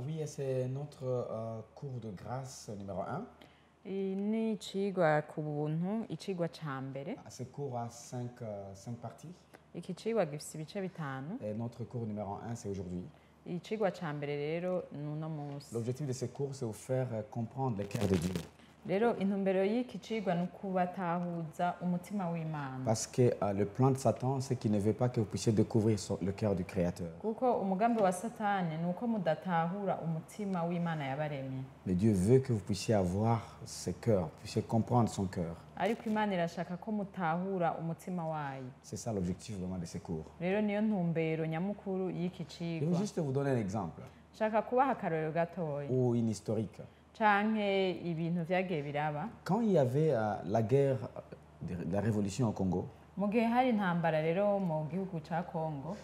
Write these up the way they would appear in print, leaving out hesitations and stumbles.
Oui, et c'est notre cours de grâce numéro 1. Ni icigwa ku buntu, icigwa ca mbere. Ce cours a cinq parties. Iki cigwa gifise ibice bitanu. Et notre cours numéro 1, c'est aujourd'hui. Icigwa ca mbere rero n'uno munsi. L'objectif de ce cours, c'est vous faire comprendre le cœur de Dieu. Rero intumbero y'iki cigwa ni ukubatahuza umutima w'Imana. Parce que le plan de Satan, c'est qu'il ne veut pas que vous puissiez découvrir le cœur du Créateur. Kuko umugambi wa Satani ni uko mudatahura umutima w'Imana yabaremye. Mais Dieu veut que vous puissiez avoir ce cœur, puissiez comprendre son cœur. Ariko Imana irashaka ko mutahura umutima wayo. C'est ça l'objectif vraiment de ce cours. Rero niyo ntumbero nyamukuru y'iki Je cigwa. vais juste vous donner un exemple Shaka kubaha akarorero gatoya ou une historique. canke ibintu vyagiye biraba. Quand il y avait la guerre de la révolution au Congo, Mu gihe hari intambara rero mu gihugu ca Congo,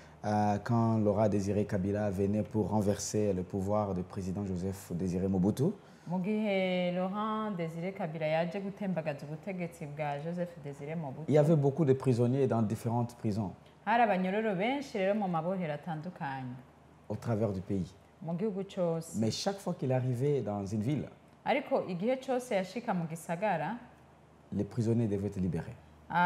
quand Laurent Désiré Kabila venait pour renverser le pouvoir du président Joseph Désiré Mobutu, mu gihe Laurent Désiré Kabila yaje gutembagaza ubutegetsi bwa Joseph Désiré Mobutu, il y avait beaucoup de prisonniers dans différentes prisons hari abanyororo benshi rero mu mabohero atandukanye au travers du pays. mu gihugu cose. Mais chaque fois qu'il arrivait dans une ville, Ariko igihe cose yashika mu gisagara, les prisonniers devaient être libérés.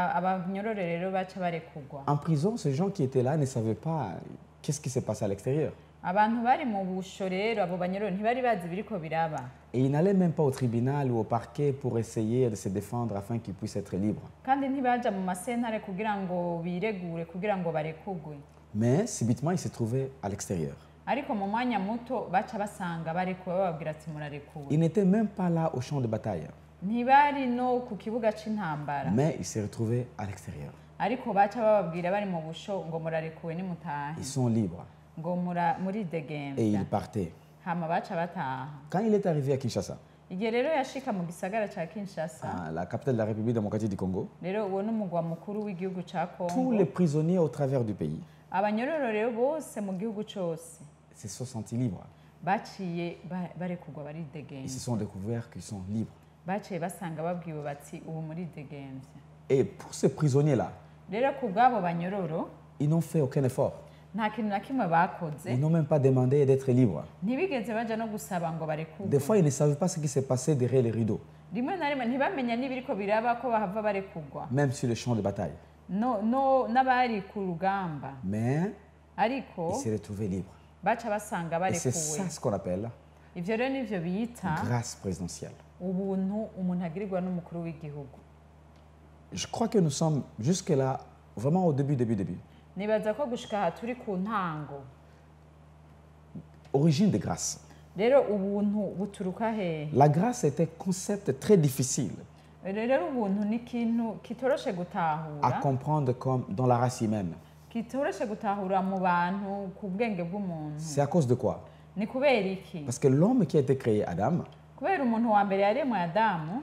abanyororo rero baca barekurwa. En prison, ces gens qui étaient là ne savaient pas qu'est-ce qui s'est passé à l'extérieur. Abantu bari mu busho rero, abo banyororo ntibari bazi biriko biraba. Et ils n'allaient même pas au tribunal ou au parquet pour essayer de se défendre afin qu'ils puissent être libres. Kandi ntibaja mu masentare kugira ngo biregure kugira ngo barekurwe. Mais subitement, ils se trouvaient à l'extérieur. Ariko mu mwanya muto baca basanga barekuwe bababwira ati murarekuwe. Ils n'étaient même pas là au champ de bataille, Ntibari no ku kibuga c'intambara, mais ils se retrouvaient à l'extérieur. ariko baca bababwira bari mu busho ngo murarekuwe nimutahe, Ils sont libres ngo et muridegembya, ils partaient. hama baca bataha. Quand il est arrivé à Kinshasa, Igihe rero yashika mu gisagara ca Kinshasa, la capitale de la République démocratique du Congo, rero uwo n'umugwa mukuru w'igihugu ca tous les Congo, prisonniers au travers du pays abanyororo rero bose mu gihugu cose se sont sentis libres. baciye barekurwa Ils se baridegembya, sont découverts qu'ils sont libres. baciye basanga babwiwe bati ubu muridegembya. Et pour ces prisonniers-là, Rero ku bw'abo banyororo ils n'ont fait aucun effort. nta kintu na kimwe bakoze, Ils n'ont même pas demandé d'être libres. ntibigeze baja no gusaba ngo Des barekurwe. fois, ils ne savaient pas ce qui s'est passé derrière les rideaux, Rimwe na rimwe ntibamenya n'ibiriko biraba ko bahava barekurwa, même sur le champ de bataille. no n'abari ku rugamba, Mais ariko ils se retrouvaient libres. baca basanga Et c'est barekuwe. ça ce qu'on appelle Ivyo rero nivyo bita grâce présidentielle. ubuntu umuntu agirirwa n'umukuru w'igihugu. Je crois que nous sommes jusque-là, vraiment au début. Nibaza ko gushika aha turi ku ntango. Origine de grâce. Rero ubuntu buturuka hehe? La grâce est un concept très difficile Rero ubuntu ni ikintu kitoroshe à gutahura, comprendre comme dans la race humaine. kitoroshe gutahura mu bantu ku bwenge bw'umuntu. C'est à cause de quoi? Ni kubera iki? Parce que l'homme qui a été créé, Adam, Kubera umuntu wa mbere yaremwe Adamu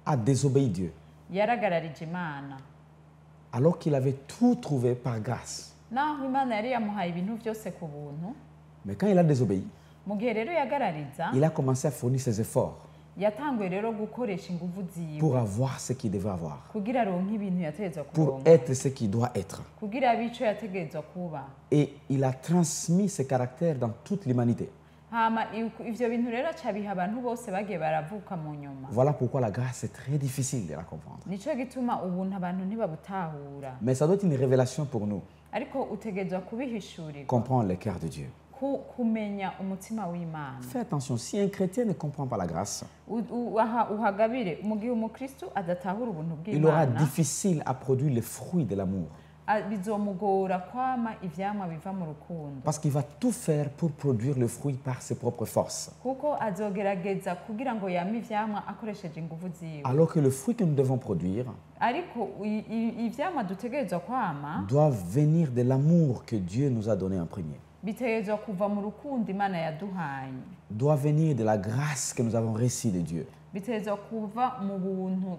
a désobéi Dieu, yaragararije Imana, alors qu'il avait tout trouvé par grâce. naho Imana yari yamuhaye ibintu byose ku buntu. Mais quand il a désobéi, Mu gihe rero yagarariza, il a commencé à fournir ses efforts yatanguye rero gukoresha inguvu ziwe pour avoir ce qu'il devait avoir, kugira aronke ibintu yategerezwa pour kuronka, être ce qu'il doit être. kugira abe ico yategerezwa kuba. Et il a transmis ses caractères dans toute l'humanité. Hama ivyo bintu rero acabiha abantu bose bagiye baravuka mu nyuma. Voilà pourquoi la grâce est très difficile de la comprendre. Nico gituma ubuntu abantu ntibabutahura, Mais ça doit être une révélation pour nous, ariko utegerezwa kubihishurirwa, comprendre le cœur de Dieu. kumenya umutima w'Imana. Fais attention, si un chrétien ne comprend pas la grâce, Uhagabire mu gihe umukristo adatahura ubuntu il aura bw'Imana, difficile à produire les fruits de l'amour. bizomugora kwama ivyamwa biva mu rukundo, Parce qu'il va tout faire pour produire le fruit par ses propres forces. kuko azogerageza kugira ngo yame ivyamwa akoresheje inguvu ziwe. Alors que le fruit que nous devons produire Ariko ivyamwa dutegerezwa kwama doit venir de l'amour que Dieu nous a donné en premier. bitegerezwa kuva mu rukundo Imana yaduhaye, Doit venir de la grâce que nous avons reçue de Dieu. bitegerezwa kuva mu buntu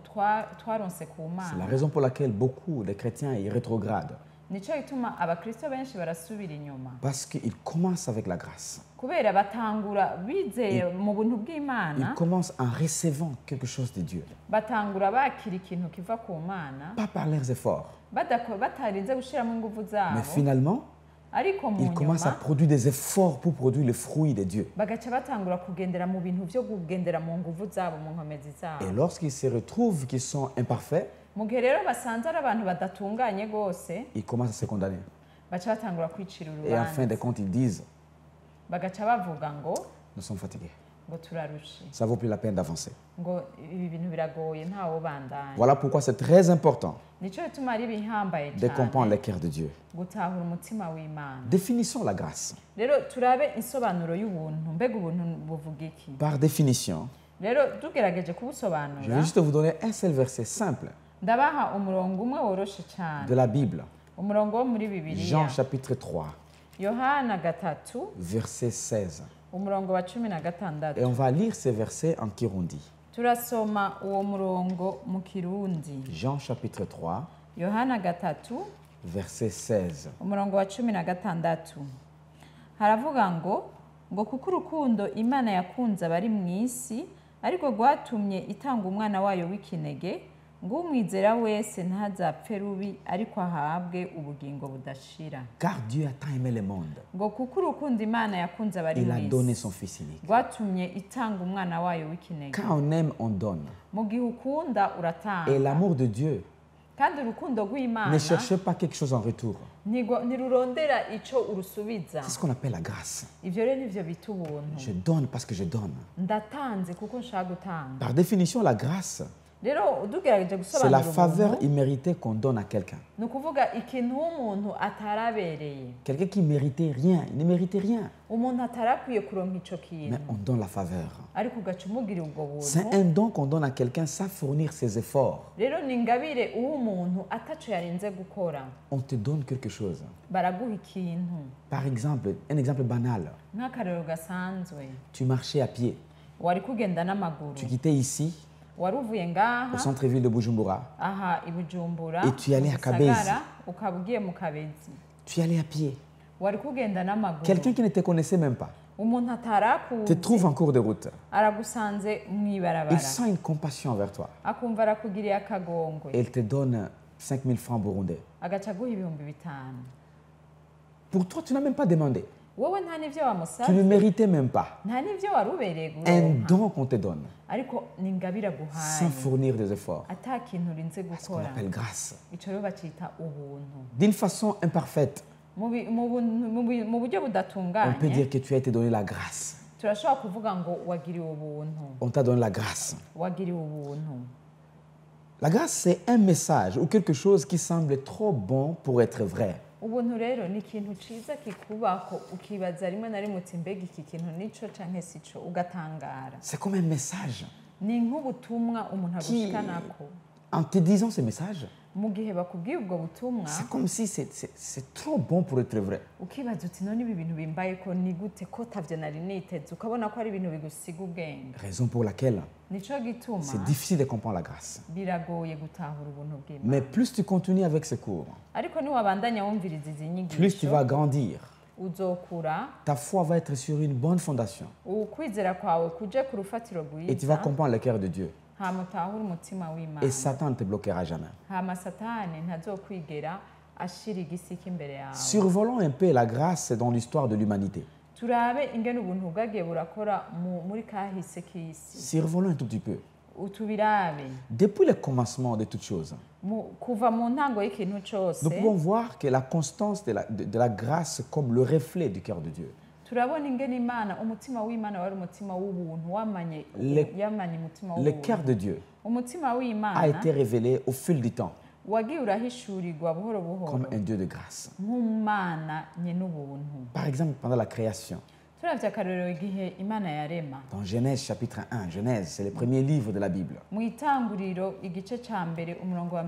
twaronse ku C'est la Mana. raison pour laquelle beaucoup de chrétiens y rétrogradent. Nico gituma abakristo benshi barasubira inyuma, Parce qu'ils commencent avec la grâce. kubera batangura bizeye mu buntu Ils bw'Imana, commencent en recevant quelque chose de Dieu. batangura bakira ikintu kiva ku Mana, Pas par leurs efforts. batarinze gushiramo inguvu Mais zabo, finalement, ariko mu ils commencent à nyuma produire des efforts pour produire le fruit de Dieu. bagaca batangura kugendera mu bintu byo kugendera mu nguvu zabo mu nkomezi Et zabo lorsqu'ils se retrouvent qu'ils sont imparfaits, mu gihe rero basanze ari abantu badatunganye rwose ils commencent à se condamner. baca batangura kwicira Et en fin de urubanza compte, ils disent, bagaca bavuga ngo nous sommes fatigués. ngo turarushe Ça vaut plus la peine d'avancer. ngo ibi bintu biragoye ntawo bandanya Voilà pourquoi c'est très important nico bituma ari bihambaye de comprendre le cyane cœur de Dieu. gutahura umutima w'Imana Définissons la grâce. rero turabe insobanuro y'ubuntu mbega ubuntu buvuga iki Par définition, rero tugerageje je kubusobanura vais juste vous donner un seul verset simple ndabaha umurongo umwe woroshe cyane de la Bible. umurongo wo muri bibiliya Jean chapitre 3, yohana 3 verset 16. umurongo wa 16 Et on va lire ces versets en Kirundi. turasoma uwo murongo mu kirundi Jean chapitre 3, yohana 3 verset 16. umurongo wa 16 haravuga ngo kuko urukundo imana yakunze abari mu isi ariko rwatumye itanga umwana wayo w'ikinege ngo umwizera wese ntazapfe rubi ariko ahabwe ubugingo budashira Car Dieu a tant aimé le monde, ngo kuko urukundo imana yakunze abari il mu a donné isi son Fils unique. rwatumye itanga umwana wayo w'ikinege Quand on aime, on donne. mu gihe ukunda Et uratanga l'amour de Dieu kandi urukundo rw'imana ne cherche pas quelque chose en retour. ntirurondera ico urusubiza C'est ce qu'on appelle la grâce. ivyo rero nivyo bita ubuntu Je donne parce que je donne. ndatanze kuko nshaka gutanga Par définition, la grâce, rero udugerageje c'est la gusobanura faveur ubuntu imméritée qu'on donne à quelqu'un. ni ukuvuga ikintu umuntu atarabereye Quelqu'un qui méritait rien, il ne méritait rien. umuntu atarakwiye kuronka ico Mais kintu on donne la faveur. ariko ugaca umugirira ubwo C'est buntu un don qu'on donne à quelqu'un sans fournir ses efforts. rero ni ingabire uwo umuntu ataco yarinze gukora On te donne quelque chose. baraguha ikintu Par exemple, un exemple banal. nk'akarero gasanzwe Tu marchais à pied. wari kugenda n'amaguru Tu quittais ici, wari uvuye au ngaha centre-ville de Bujumbura. aha i Bujumbura Et tu allais à mu Kabezi. Gisagara, ukaba ugiye mu Kabezi Tu y allais à pied. wari kugenda n'amaguru Quelqu'un qui ne te connaissait même pas umuntu te atarakuzi trouve en cours de route. aragusanze Il mw'ibarabara sent une compassion envers toi. akumva arakugiriye akagongwe Et il te donne 5000 francs burundais. agaca aguha ibihumbi 5,000 Pour toi, tu n'as même pas demandé. wowe nta n'ivyo Tu ne wamusavye méritais même pas. nta n'ivyo wari ubereye Un guronka don qu'on te donne ariko ni ingabire sans aguhaye fournir des efforts. ata kintu urinze Ce qu'on gukora appelle grâce. ico rero bacita ubuntu D'une façon imparfaite, mu buryo on peut budatunganye dire que tu as été donné la grâce. turashobora kuvuga ngo wagiriwe ubuntu On t'a donné la grâce. wagiriwe ubuntu La grâce, c'est un message ou quelque chose qui semble trop bon pour être vrai. ubuntu rero ni ikintu ciza kikubako ukibaza rimwe na rimwe uti mbega iki kintu nico canke sico ugatangara C'est comme un message. ni nk'ubutumwa umuntu Qui, agushikanako en te disant ce message, mu gihe bakubwiye ubwo butumwa c'est comme si c'est trop bon pour être vrai. ukibaza uti none ibi bintu bimbaye ko ni gute ko tavyo nari niteze ukabona ko ari ibintu bigusiga ubwenge Raison pour laquelle nico gituma c'est difficile de comprendre la grâce. biragoye gutahura ubuntu bw'Imana Mais plus tu continues avec ce cours, ariko niwabandanya wumviriza izi plus tu vas nyigisho grandir. uzokura Ta foi va être sur une bonne fondation. ukwizera kwawe kuje ku rufatiro Et tu vas rwiza comprendre le cœur de Dieu. hama utahure umutima Et w'Imana Satan ne te bloquera jamais. hama satani ntazokwigera ashira igisika imbere yawe Survolons un peu la grâce dans l'histoire de l'humanité. turabe ingene ubuntu bwagiye burakora muri kahise k'isi Survolons un tout petit peu. utubirabe Depuis le commencement de toutes choses, kuva mu ntango y'ikintu cose nous pouvons voir que la constance de la grâce comme le reflet du cœur de Dieu. turabona ingene imana umutima w'imana wari umutima w'ubuntu yamanye umutima Le cœur w'ubuntu de Dieu umutima a w'imana été révélé au fil du temps wagiye urahishurirwa buhoro buhoro comme un Dieu de grâce. nk'umana nyene ubuntu Par exemple, pendant la création, turavye akarorero igihe imana yarema dans Genèse chapitre 1, Genèse, c'est le premier livre de la Bible. mu itanguriro igice ca mbere umurongo wa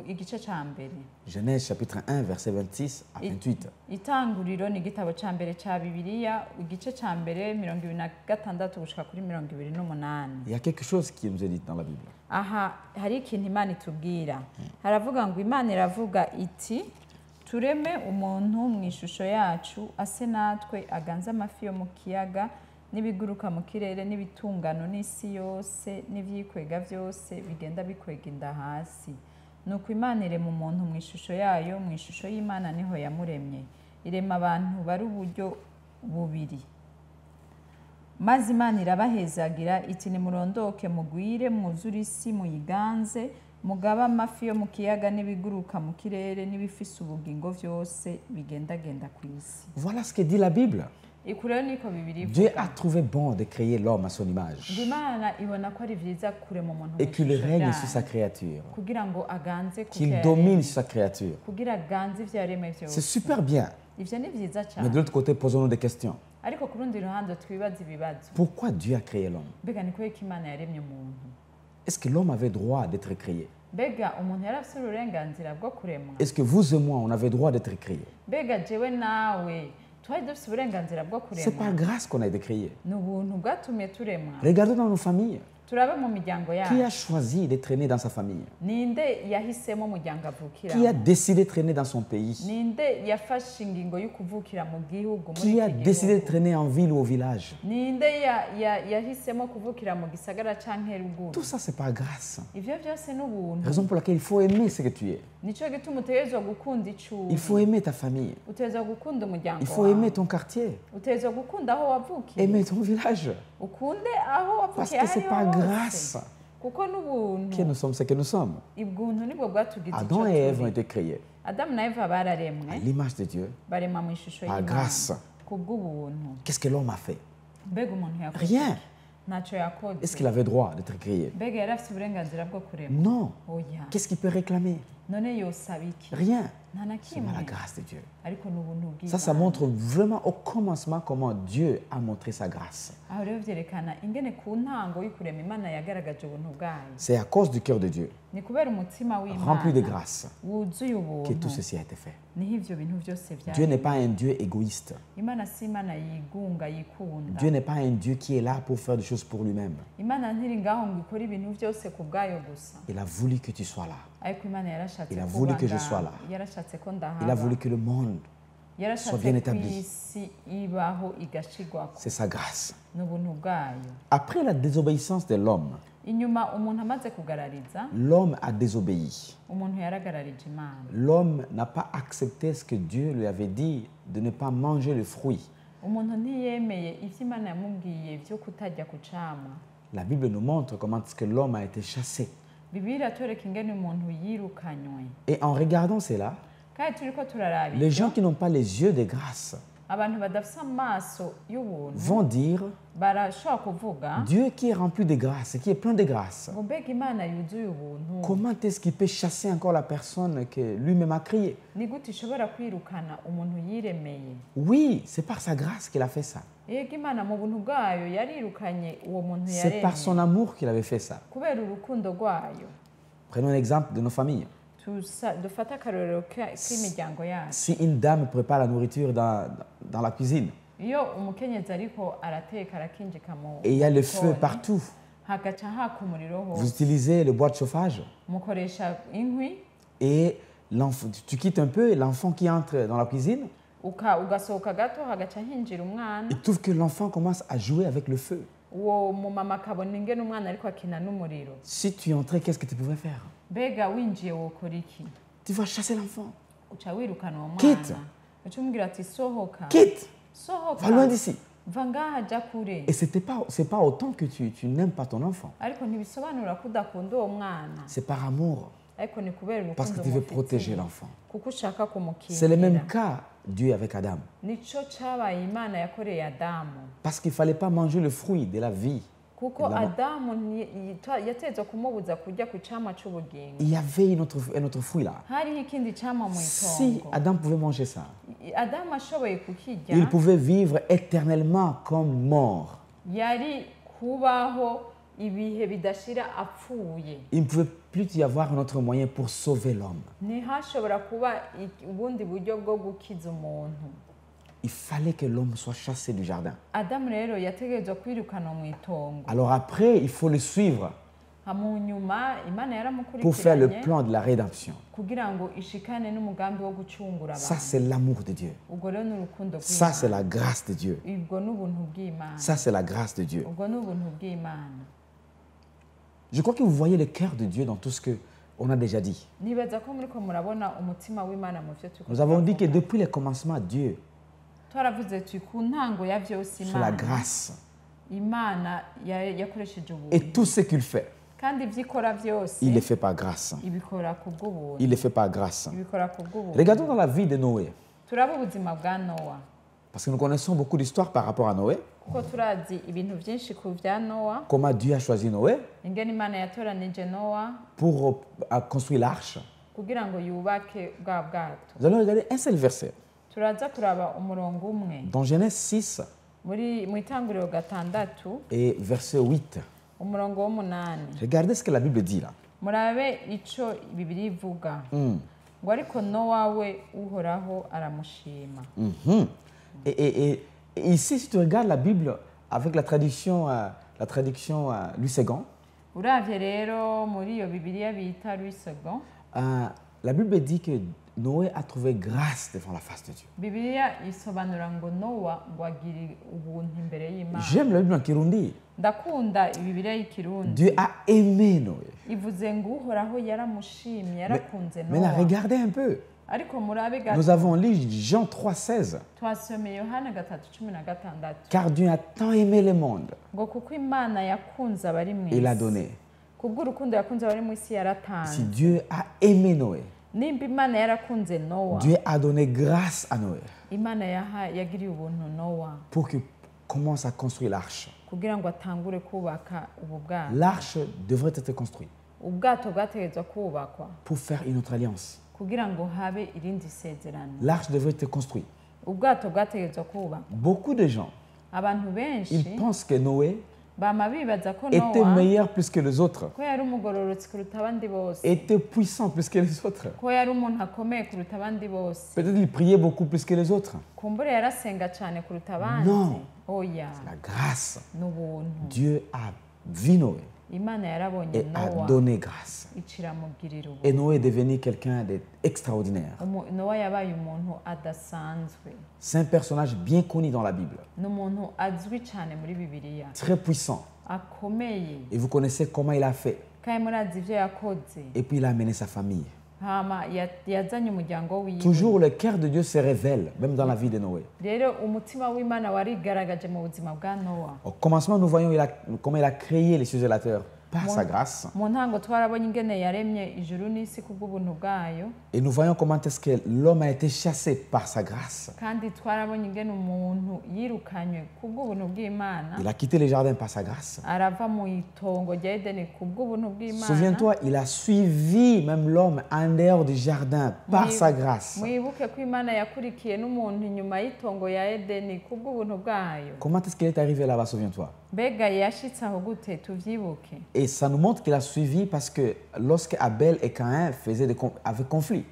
igice ca mbere Genèse chapitre 1, verset 26 à 28. itanguriro ni igitabo ca mbere ca bibiliya igice ca mbere 26 gushika kuri 28. Il y a quelque chose qui nous est dit dans la Bible. aha hari ikintu imana itubwira haravuga ngo imana iravuga iti tureme umuntu mu ishusho yacu ase natwe aganze amafi yo mu kiyaga n'ibiguruka mu kirere n'ibitungano n'isi yose n'ivyikwega vyose bigenda bikwega inda hasi nuko imana irema umuntu mu ishusho yayo mu ishusho y'imana niho yamuremye irema abantu bari uburyo bubiri maze Imana irabahezagira iti nimurondoke mugwire mwuzure isi muyiganze mugaba amafi yo mu kiyaga n'ibiguruka mu kirere n'ibifise ubugingo vyose bigendagenda ku isi. Voilà ce que dit la Bible. Ikurero niko Bibiliya ivuga. Dieu a trouvé bon de créer l'homme à son image Imana ibona ko ari vyiza kurema umuntu et qu'il règne sur sa créature, kugira ngo aganze qu'il domine sur sa créature. kugira aganze ivyo yaremye vyose. C'est super bien. Ivyo ni vyiza Mais cyane. de l'autre côté, posons-nous des questions. Ariko ku rundi ruhande twibaza ibibazo. Pourquoi Dieu a créé l'homme? Mbega ni kubera ko Imana yaremye umuntu? Est-ce que l'homme avait droit d'être créé? Mbega umuntu yari afise uburenganzira bwo kuremwa? Est-ce que vous et moi, on avait droit d'être créés? Mbega jewe nawe twari dufise uburenganzira bwo C'est par kuremwa? grâce qu'on a été créés. Ni ubuntu bwatumye turemwa. Regardons dans nos familles. Turabe mu miryango Qui a yacu. choisi d'être né dans sa famille? Ninde yahisemo umuryango avukira? Qui a décidé d'être né dans son pays? Ninde yafashe ingingo yo kuvukira mu gihugu muri Qui a iki décidé gihugu? d'être né en ville ou au village? Ninde yahisemo kuvukira mu gisagara canke ruguru? Tout ça, c'est par grâce. Ivyo vyose ni ubuntu. Raison pour laquelle il faut aimer ce que tu es. Nico gituma utegerezwa gukunda Il faut icuri. aimer ta famille. Utegerezwa gukunda umuryango Il faut wawe. aimer ton quartier. Utegerezwa gukunda aho wavukiye. Aimer ton village. Ukunde aho Parce wavukiye que c'est par hariho grâce hose. Kuko n'ubuntu. que nous sommes ce que nous sommes. Ubuntu nibwo bwatugize Adam ico et Ève ont turi. été créés Adamu na Eva bararemwe à l'image de Dieu. barema mu ishusho Par grâce. kubw'ubuntu. Qu'est-ce que l'homme a fait? Mbega umuntu yakoze Rien. ntacyo yakoze. Est-ce qu'il avait droit d'être créé? Mbega yari afite uburenganzira bwo kurema? Non. Oya. Qu'est-ce qu'il peut réclamer? None yosaba iki? Rien. Nta na C'est par la kimwe. grâce de Dieu. Ariko ni ubuntu Ça bw'Imana. montre vraiment au commencement comment Dieu a montré sa grâce. Aho rero vyerekana ingene ku ntango y'ukurema Imana yagaragaje ubuntu bwayo. C'est à cause du cœur de Dieu, Ni kubera umutima rempli de w'Imana grâce, wuzuye que tout ubuntu ceci a été fait. niho ivyo bintu vyose Dieu n'est vyari. pas un Dieu égoïste. Imana si Imana yigunga yikunda. Dieu n'est pas un Dieu qui est là pour faire des choses pour lui-même. Imana ntiri ngaho ngo ikore ibintu vyose ku bwayo gusa. Il a voulu que tu sois là. Ariko Imana yarashatse Il a ko voulu uba que je ngaho. sois là. Yarashatse ko Il a ndahaba. voulu que le monde, soit Yarashatse bien ko établi. isi ibaho igashigwako. c'est sa grâce. Ni ubuntu bwayo. Après la désobéissance de l'homme, Inyuma umuntu amaze kugarariza, l'homme a désobéi. umuntu yaragararije Imana. L'homme n'a pas accepté ce que Dieu lui avait dit de ne pas manger le fruit. Umuntu ntiyemeye ivyo Imana yamubwiye vyo kutarya ku camwa. La Bible nous montre comment est-ce que l'homme a été chassé. Bibiliya iratwereka ingene umuntu yirukanywe. Et en regardant cela, Kandi turiko turaraba les ivyo, gens qui n'ont pas les yeux de grâce abantu badafise amaso y'ubuntu vont dire barashobora kuvuga Dieu qui est rempli de grâce, qui est plein de grâce, ngo mbega Imana yuzuye ubuntu comment est-ce qu'il peut chasser encore la personne que lui-même a créée? ni gute ishobora kwirukana umuntu yiremeye? Oui, c'est par sa grâce qu'il a fait ça. Yego Imana mu buntu bwayo yarirukanye uwo muntu C'est par son yaremye amour qu'il avait fait ça. kubera urukundo rwayo. Prenons l'exemple de nos familles. Dufate akarorero k'imiryango yacu. Si une dame prépare la nourriture dans la cuisine Iyo umukenyezi ariko arateka arakinjika mu et il y a le feu gikoni, partout, hagaca haka umuriro vous hose, utilisez le bois de chauffage mukoresha inkwi et tu quittes un peu l'enfant qui entre dans la cuisine, ugasohoka gato hagaca hinjira umwana, il trouve que l'enfant commence à jouer avec le feu. uwo mumama akabona ingene umwana ariko akina n'umuriro. Si tu entrais, qu'est-ce que tu pouvais faire? Mbega winjiye wokora iki? Tu vas chasser l'enfant. Uca wirukana uwo Quitte. mwana, uca umubwira ati sohoka, Quitte, sohoka, va loin d'ici. va ngaha jya kure. Et c'est pas autant que tu n'aimes pas ton enfant. Ariko ntibisobanura ko udakunda uwo mwana, C'est par amour, ariko ni kubera parce que urukundo tu veux umufitiye, protéger l'enfant. kuko ushaka C'est le même kumukingira. cas Dieu avec Adam. Nico cabaye Imana yakoreye Adamu, Parce qu'il ne fallait pas manger le fruit de la vie. kuko Adamu yatezwe kumubuza kurya ku camwa c'ubugingo. Il y avait un autre fruit là. Hariho ikindi camwa mu Si itongo. Adam pouvait manger ça, Adamu ashoboye kukirya, il pouvait vivre éternellement comme mort. yari kubaho ibihe bidashira apfuye. Il ne pouvait plus y avoir un autre moyen pour sauver l'homme. Ntihashobora kuba ubundi buryo bwo gukiza umuntu. Il fallait que l'homme soit chassé du jardin. Adamu rero yategerezwa kwirukanwa mu itongo. Alors après, il faut le suivre Mu nyuma Imana pour faire le yaramukurikiranye plan de la rédemption. kugira ngo ishikane n'umugambi wo gucungura Ça, abantu. c'est l'amour de Dieu. Ubwo rero ni urukundo Ça, c'est bw'Imana. la grâce de Dieu. Ubwo ni ubuntu bw'Imana. Ça, c'est la grâce de Dieu. Ubwo ni ubuntu bw'Imana. Je crois que vous voyez le cœur de Dieu dans tout ce que On a déjà dit. nibaza ko muriko murabona umutima w'Imana mu vyo turiko Nous avons dit que turavuga. depuis le commencement, Dieu, twaravuze tuti ku ntango ya vyose sur la Imana grâce Imana yakoresheje et ubuntu tout ce qu'il fait, kandi ivyo ikora vyose il le fait par grâce. ibikora ku bw'ubuntu Il le fait par grâce. ibikora ku bw'ubuntu Regardons dans la vie de Noé, turaba ubuzima bwa Nowa parce que nous connaissons beaucoup d'histoires par rapport à Noé, kuko turazi ibintu vyinshi ku vya Nowa comment Dieu a choisi Noé ingene Imana yatoranije Nowa pour construire l'arche. kugira ngo yubake bwa bwato Nous allons regarder un seul verset. turaza kuraba umurongo umwe Dans Genèse 6 mu itanguriro gatandatu et verset 8. umurongo w'umunani Regardez ce que la Bible dit là. murabe ico Bibiliya ivuga ngo ariko Nowa we uhoraho aramushima Mhm. Et ici, si tu regardes la Bible avec la traduction Louis II, uravye rero muri iyo Bibiliya bita Louis II la Bible dit que Noé a trouvé grâce devant la face de Dieu. Bibiliya isobanura ngo Nowa ngo agire ubuntu imbere y'Imana J'aime la Bible en Kirundi. ndakunda Bibiliya y'ikirundi Dieu a aimé Noé. ivuze ngo uhoraho yaramushimye yarakunze Maintenant, Nowa regardez un peu. ariko murabe Nous gato avons lu Jean 3,16. twasomeye Yohana 3:16 Car Dieu a tant aimé le monde, ngo kuko Imana yakunze abari mu il a isi donné. kubw'urukundo yakunze abari mu isi Si yaratanze Dieu a aimé Noé, nimba Imana yarakunze Nowa Dieu a donné grâce à Noé Imana yagiriye ubuntu Nowa pour qu'il commence à construire l'arche. kugira ngo atangure kubaka ubu bwato L'arche devrait être construite ubwato bwategerezwa kubakwa pour faire une autre alliance. kugira ngo habe irindi sezerano L'arche devrait être construite. ubwato bwategerezwa kubakwa Beaucoup de gens, abantu benshi ils pensent que Noé bama bibaza ko était Nowa meilleur plus que les autres, ko yari umugororotsi kuruta abandi bose était puissant plus que les autres. ko yari umuntu akomeye kuruta abandi bose Peut-être il priait beaucoup plus que les autres. kumbure yarasenga cyane kuruta abandi Non. oya La grâce. n'ubuntu Dieu a vu Noé Imana yarabonye et a Nowa donné grâce. ikiramugirira Et ubuntu Noé est devenu quelqu'un d'extraordinaire. Nowa yabaye umuntu adasanzwe C'est un personnage bien connu dans la Bible, ni umuntu azwi cyane muri Bibiliya très puissant. akomeye Et vous connaissez comment il a fait. kandi murazi ibyo yakoze Et puis il a amené sa famille. hama yazanye umuryango wiwe Toujours le cœur de Dieu se révèle, même dans la vie de Noé. rero umutima w'Imana warigaragaje mu buzima bwa Nowa Au commencement, nous voyons comment il a créé les cieux et la terre par sa grâce. mu ntango twarabonye ingene yaremye ijuru n'isi kubw'ubuntu bwayo Et nous voyons comment est-ce que l'homme a été chassé par sa grâce. kandi twarabonye ingene umuntu yirukanywe kubw'ubuntu bw'Imana Il a quitté le jardin par sa grâce. arava mu itongo rya Edeni kubw'ubuntu bw'Imana Souviens-toi, il a suivi même l'homme en dehors du jardin par sa grâce. mwibuke ko Imana yakurikiye n'umuntu inyuma y'itongo ya Edeni kubw'ubuntu bwayo Comment est-ce qu'il est arrivé là-bas, souviens-toi? mbega yashitse aho gute tuvyibuke Et ça nous montre qu'il a suivi parce que lorsque Abel et Caïn avaient conflit,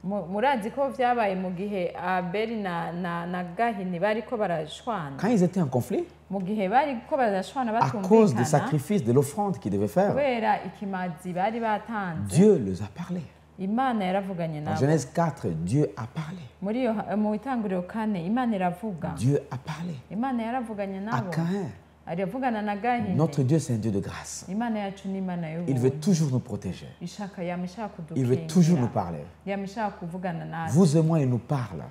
murazi ko vyabaye mu gihe Abeli na Gahini bariko barashwana quand ils étaient en conflit, mu gihe bariko barashwana à cause des batumvikana sacrifices, de l'offrande qu'ils devaient faire, kubera ikimazi bari batanze Dieu les a parlé. Imana yaravuganye En nabo Genèse 4, Dieu a parlé. mu itanguriro 4 Imana iravuga Dieu a parlé Imana yaravuganye à nabo Caïn. aravugana na Gahini Notre Dieu, c'est un Dieu de grâce. Imana yacu ni Imana Il veut y'ubuntu toujours nous protéger. ishaka yamishaka Il veut toujours nous kudukingira parler. yamishaka kuvugana natwe Vous et moi, il nous parle.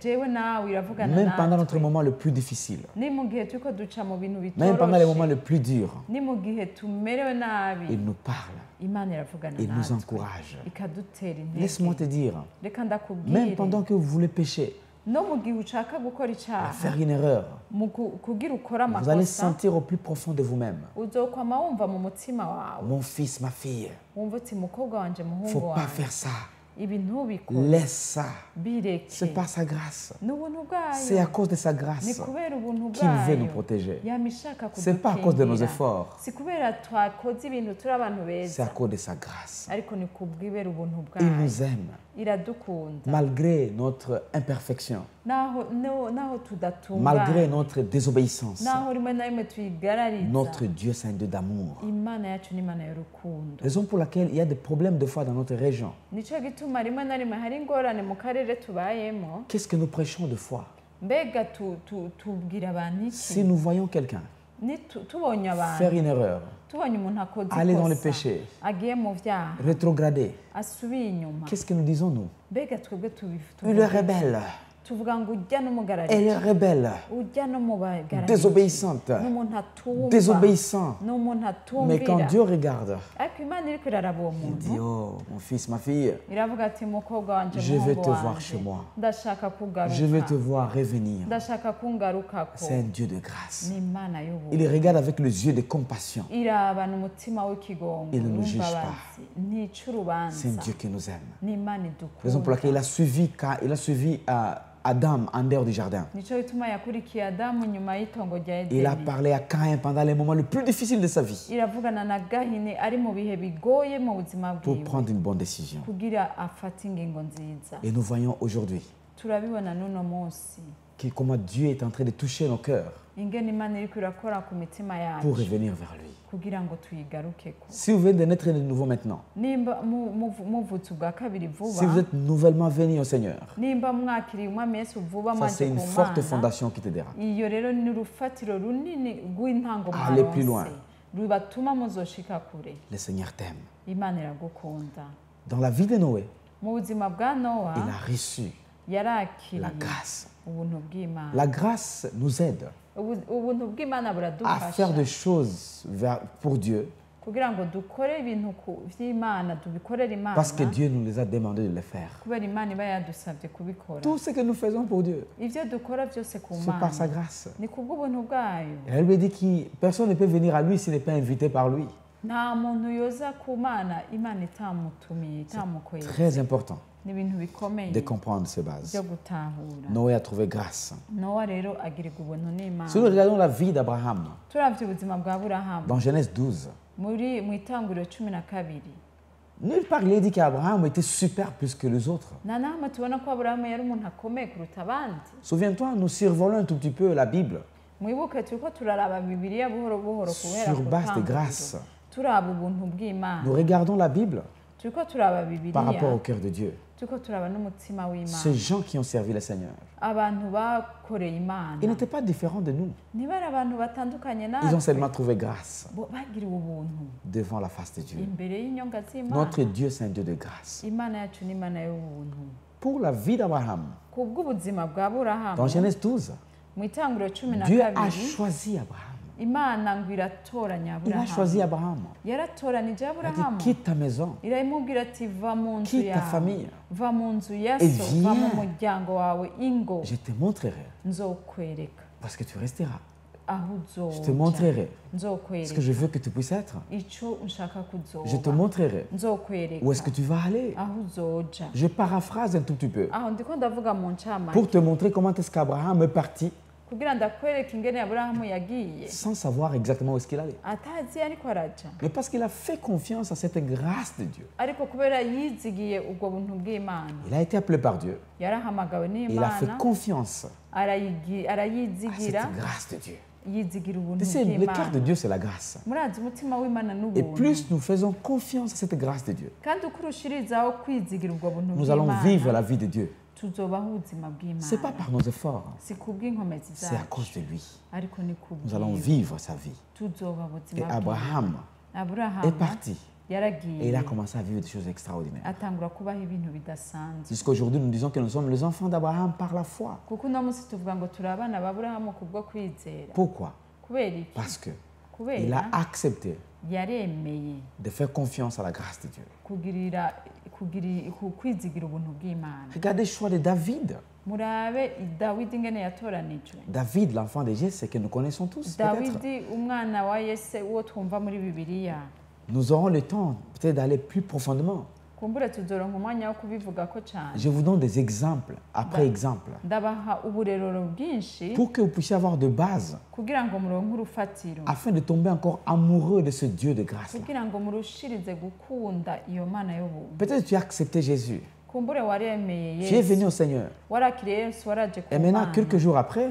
jewe nawe iravugana Même pendant notre natwe moment le plus difficile. ni mu gihe turiko duca mu bintu Même pendant les moments bitoroshe les plus durs. ni mu gihe tumerewe nabi Il nous parle. Imana iravugana Il nous natwe encourage. ikadutera Laisse-moi te intege dire, reka même ndakubwire pendant que vous voulez pécher, no mu gihe ushaka gukora à icyaha faire une erreur, kugira ukora vous allez amakosa sentir au plus profond de vous-même, uzokwama wumva mu mutima wawe mon fils, ma fille, wumva uti mukobwa wanje muhungu faut pas wanje faire ça. ibi ntubikore Laisse ça. bireke C'est par sa grâce. ni ubuntu C'est à bwayo cause de sa ni grâce kubera ubuntu qu'il veut nous bwayo protéger. yama ishaka C'est pas à cause de nos kudukingira efforts. si kubera twakoze ibintu turi abantu C'est à beza cause de sa grâce. ariko ni kubwibera ubuntu Il bwayo nous aime, iradukunda malgré notre imperfection, naho malgré tudatungana notre désobéissance. naho rimwe na rimwe tuyigarariza Notre Dieu, c'est un Dieu d'amour. imana yacu ni imana y'urukundo Raison pour laquelle il y a des problèmes de fois dans notre région. nicyo gituma rimwe na rimwe hari ingorane mu karere tubayemo Qu'est-ce que nous prêchons de foi? mbega tubwira abantu iki Si nous voyons quelqu'un tubonye abantu faire une erreur, tubonye umuntu akoze aller dans le ikosa péché, agiye mu byaha rétrograder, asubiye inyuma qu'est-ce que nous disons nous? mbega twebwe Il est rebelle, tuvuga ngo ujya elle est n'umugarariye rebelle, ujya no mu bagarariye désobéissante, n'umuntu atumva désobéissant. n'umuntu Mais quand atumvira Dieu regarde, ariko imana iriko iraraba uwo il muntu dit, oh, mon fils, ma fille, iravuga ati mukobwa wanje je vais muhungu te voir wanje chez moi. ndashaka Je vais te kugaruka voir revenir. ndashaka kungarukako C'est un Dieu de grâce. ni imana Il y'ubuntu regarde avec les yeux de compassion. irabana umutima w'ikigongo Il ne nous juge n'imbabazi ntica C'est un urubanza Dieu qui nous aime. ni imana Raison pour laquelle idukunda il a suivi Adam en dehors du jardin. nico bituma yakurikiye adamu nyuma y'itongo rya Il a edeni parlé à Caïn pendant les moments les plus difficiles de sa vie iravugana na gahini ari mu bihe bigoye mu buzima pour bwiwe prendre une bonne décision. kugira afate ingingo nziza Et nous voyons aujourd'hui turabibona n'uno munsi comment Dieu est en train de toucher nos cœurs ingene imana iriko irakora ku mitima pour yacu revenir vers lui. kugira ngo tuyigarukeko Si vous venez de naître de nouveau maintenant, nimba muvutse ubwa kabiri si vous vuba êtes nouvellement venu au Seigneur, nimba mwakiriye umwami yesu vuba ça mwaje c'est une ku forte mana fondation qui t'aidera. iyo rero ni urufatiro runini rw'intango Allez plus loin. mwaronse rubatuma muzoshika kure Le Seigneur t'aime. imana iragukunda Dans la vie de Noé, mu buzima bwa nowa il a reçu la yarakiriye grâce. ubuntu bw'imana La grâce nous aide ubuntu bw'imana à buradufasha faire des choses pour Dieu kugira ngo dukore ibintu by'imana tubikorere imana parce que Dieu nous les a demandé de le faire. kubera imana iba yadusabye kubikora Tout ce que nous faisons pour Dieu, ibyo dukora byose ku c'est par sa mana grâce. ni kubw'ubuntu bwayo Et elle lui dit que personne ne peut venir à lui s'il n'est pas invité par lui. nta muntu yoza ku mana imana itamutumiye itamukoye Très important ni ibintu bikomeye de comprendre ces bases. byo gutahura Noé a trouvé grâce. nowa rero agirirwa ubuntu n'imana Si nous regardons la vie d'Abraham, turavye ubuzima bwa burahamu dans Genèse 12, mu itanguriro 12 nulle part il est dit qu'Abraham était super plus que les autres. nta nahamwe tubona ko aburahamu yari umuntu akomeye kuruta abandi Souviens-toi, nous survolons un tout petit peu la Bible mwibuke turiko turaraba bibiliya buhoro buhoro kubera sur base de grâce. turaba ubuntu bw'imana Nous regardons la Bible turiko turaba par bibiliya rapport au cœur de Dieu. turiko turaba n'umutima Ces w'imana gens qui ont servi le Seigneur, abantu bakoreye imana ils n'étaient pas différents de nous. ntibari abantu batandukanye Ils ont natwe seulement trouvé grâce bo bagiriwe ubuntu devant la face de Dieu. imbere y'inyonga z'imana Notre Dieu, c'est un Dieu de grâce. imana yacu ni imana y'ubuntu Pour la vie d'Abraham, ku bw'ubuzima bwa burahamu dans Genèse 12, mu itanguriro Dieu a 12 choisi Abraham. imana ngo iratoranya Il a choisi aburahamu Abraham. yaratoranije Il a aburahamu dit, quitte ta maison, iramubwira ati va mu nzu quitte ta yawe famille, va mu nzu ya et so va mu viens. muryango wawe ingo je te montrerai, nzokwereka parce que tu resteras. aho Je te uzoja montrerai ce que nzokwereka je veux que tu puisses être. ico nshaka Je te kuzoba montrerai nzokwereka où est-ce que tu vas aller. aho uzoja Je paraphrase un tout petit peu aho ndiko ndavuga mu pour ncamake te montrer comment est-ce qu'Abraham est parti kugira ndakwereka ingene aburahamu yagiye sans savoir exactement où est-ce qu'il allait. atazi ariko araja Mais parce qu'il a fait confiance à cette grâce de Dieu. ariko kubera yizigiye ubwo buntu bw'imana Il a été appelé par Dieu. yarahamagawe Et il a fait n'imana confiance à arayizigira cette grâce de Dieu. yizigira ubuntu Tu sais, le cœur bw'imana de Dieu, c'est la grâce. murazi umutima w'imana Et n'ubuntu plus nous faisons confiance à cette grâce de Dieu, kandi uko urushirizaho kwizigira ubwo buntu nous allons vivre bw'imana la vie de Dieu. tuzobaho ubuzima Ce n'est pas bw'imana par nos efforts, si kubw'inkomezi c'est à zacu cause de lui. ariko ni Nous allons kubwiwe vivre sa vie. tuzoba Et ubuzima Abraham est aburahamu parti et yaragiye il a commencé à vivre des choses extraordinaires. atangura kubaho ibintu bidasanzwe Jusqu'aujourd'hui, nous disons que nous sommes les enfants d'Abraham par la foi. kuko uno munsi tuvuga ngo turi abana ba aburahamu kubwo kwizera Pourquoi? kubera iki Parce qu'il kubera a accepté yaremeye de faire confiance à la grâce de Dieu. kwizigira ubuntu bw'imana Regardez le choix de David. murabe dawidi ingene yatoranijwe David, l'enfant de Jesse, c'est que nous connaissons tous. Peut-être. dawidi umwana wa yese uwo twumva muri bibiliya Nous aurons le temps peut-être d'aller plus profondément. kumbura tuzoronka umwanya wo kubivugako cyane Je vous donne des exemples après exemples ndabaha uburerero bwinshi pour que vous puissiez avoir de base kugira ngo muronke urufatiro afin de tomber encore amoureux de ce Dieu de grâce. kugira ngo murushirize gukunda iyo mana y'ubuntu Peut-être tu as accepté Jésus. kumbure waremeye Tu es venu yesu au Seigneur. warakiriye yesu waraje ku Et maintenant, mana quelques jours après,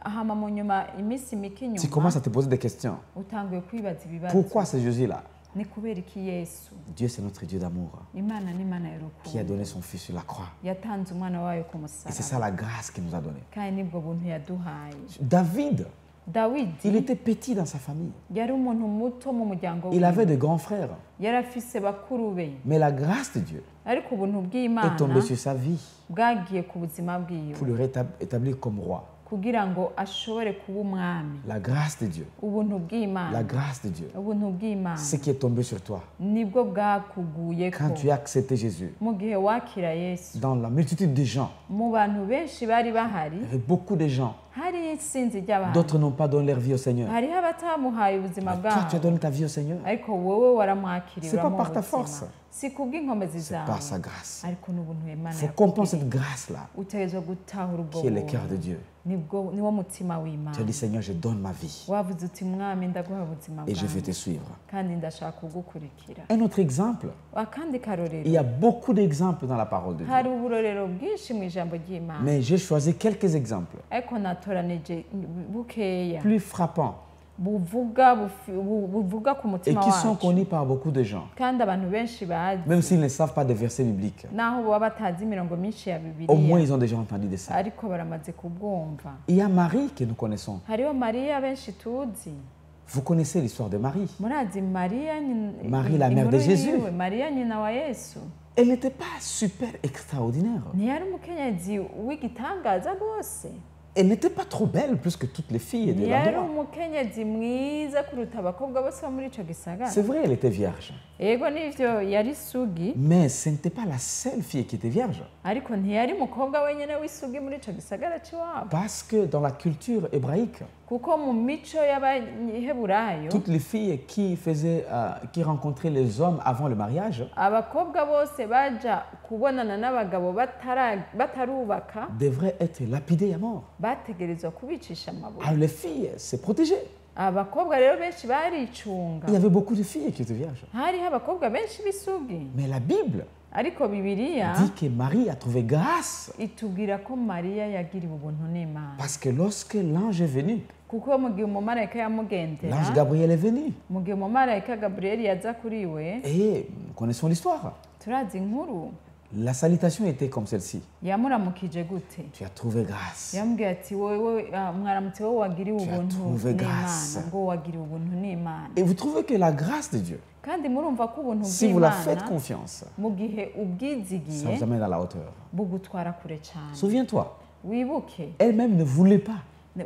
hama mu nyuma iminsi mike tu inyuma commences à te poser des questions. utanguye kwibaza ibibazo Pourquoi c'est Jésus-là? ni kubera iki yesu Dieu, c'est notre Dieu d'amour imana ni imana qui a y'urukundo donné son Fils sur la croix. yatanze umwana wayo ku Et c'est musaraba ça la grâce qu'il nous a donnée. kandi nibwo buntu yaduhaye David, dawidi Il était petit dans sa famille. yari umuntu muto mu muryango Il avait de grands frères. yari afise bakuru be Mais la grâce de Dieu ariko ubuntu est bw'imana tombée sur sa vie bwagiye ku buzima bwiwe pour le rétablir comme roi. kugira ngo ashobore kuba umwami. La grâce de Dieu. ubuntu La bw'imana grâce de Dieu. ubuntu bw'imana Ce qui est tombé sur toi nibwo bwakuguyeko quand tu as accepté Jésus. mu gihe wakira yesu. Dans la multitude de gens, mu bantu benshi bari bahari il y avait beaucoup de gens. hari isinzi ry'abantu D'autres n'ont pas donné leur vie au Seigneur. hariho abatamuhaye ubuzima Toi, tu as bwabo donné ta vie au Seigneur. ariko wowe waramwakiriye C'est pas uramuha par ta ubuzima. force. si kubw'inkomezi C'est zawe par sa grâce. ariko n'ubuntu Imana Il faut comprendre cette yakugiriye. grâce-là utegerezwa gutahura ubwo qui est le buntu. cœur de Dieu. niwo mutima Tu as w'Imana. dit, Seigneur, je donne ma vie wavuze uti mwami ndaguha ubuzima et je vais bwawe te suivre. kandi ndashaka kugukurikira. Un autre exemple, akandi karorero il y a beaucoup d'exemples dans la parole de Dieu. hari uburorero bwinshi mu ijambo ry'Imana Mais j'ai choisi quelques exemples ariko natoranije bukeya plus frappants buvuga ku et mutima qui sont wacu connus par beaucoup de gens, kandi abantu benshi bazi même s'ils ne savent pas des versets bibliques. naho baba batazi imirongo myinshi ya Au moins, bibiliya ils ont déjà entendu de ça. ariko baramaze kubwumva. Il y a Marie que nous connaissons. hariho mariya benshi tuzi. Vous connaissez l'histoire de Marie. murazi mariya Marie, la mère de Jésus. mariya nyina wa yesu Elle n'était pas super extraordinaire. ntiyari umukenyezi w'igitangaza rwose. Elle n'était pas trop belle plus que toutes les filles de ntiyari l'endroit. umukenyezi mwiza kuruta abakobwa bose bo muri ico gisagara. C'est vrai, elle était vierge. yego nivyo yari isugi Mais ce n'était pas la seule fille qui était vierge. ariko ntiyari umukobwa wenyine w'isugi muri ico gisagara c'iwabo. Parce que dans la culture hébraïque, kuko mu mico y'abaheburayo toutes les filles qui rencontraient les hommes avant le mariage abakobwa bose baja kubonana n'abagabo batarubaka devraient être lapidées à mort. bategerezwa kubicisha amabuye. Alors les filles se protégeaient. abakobwa rero benshi baricunga. Il y avait beaucoup de filles qui étaient vierges. hariho abakobwa benshi b'isugi Mais la Bible ariko bibiliya dit que Marie a trouvé grâce. itubwira ko mariya yagiriwe ubuntu n'Imana. Parce que lorsque l'ange est venu, kuko mu gihe umumarayika yamugendera l'ange Gabriel est venu. mu gihe umumarayika gaburiyeli yaza kuri we Et nous connaissons l'histoire. turazi inkuru La salutation était comme celle-ci. yamuramukije gute. Tu as trouvé grâce. yambwiye ati wowe mwaramutse wowe wagiriwe Tu as ubuntu trouvé n'Imana grâce. ngo wagiriwe ubuntu n'Imana. Et vous trouvez que la grâce de Dieu, kandi murumva ko ubuntu si vous la faites bw'Imana confiance, mu gihe ça ubwizigiye vous amène à la hauteur. bugutwara kure cyane. Souviens-toi, wibuke elle-même ne voulait pas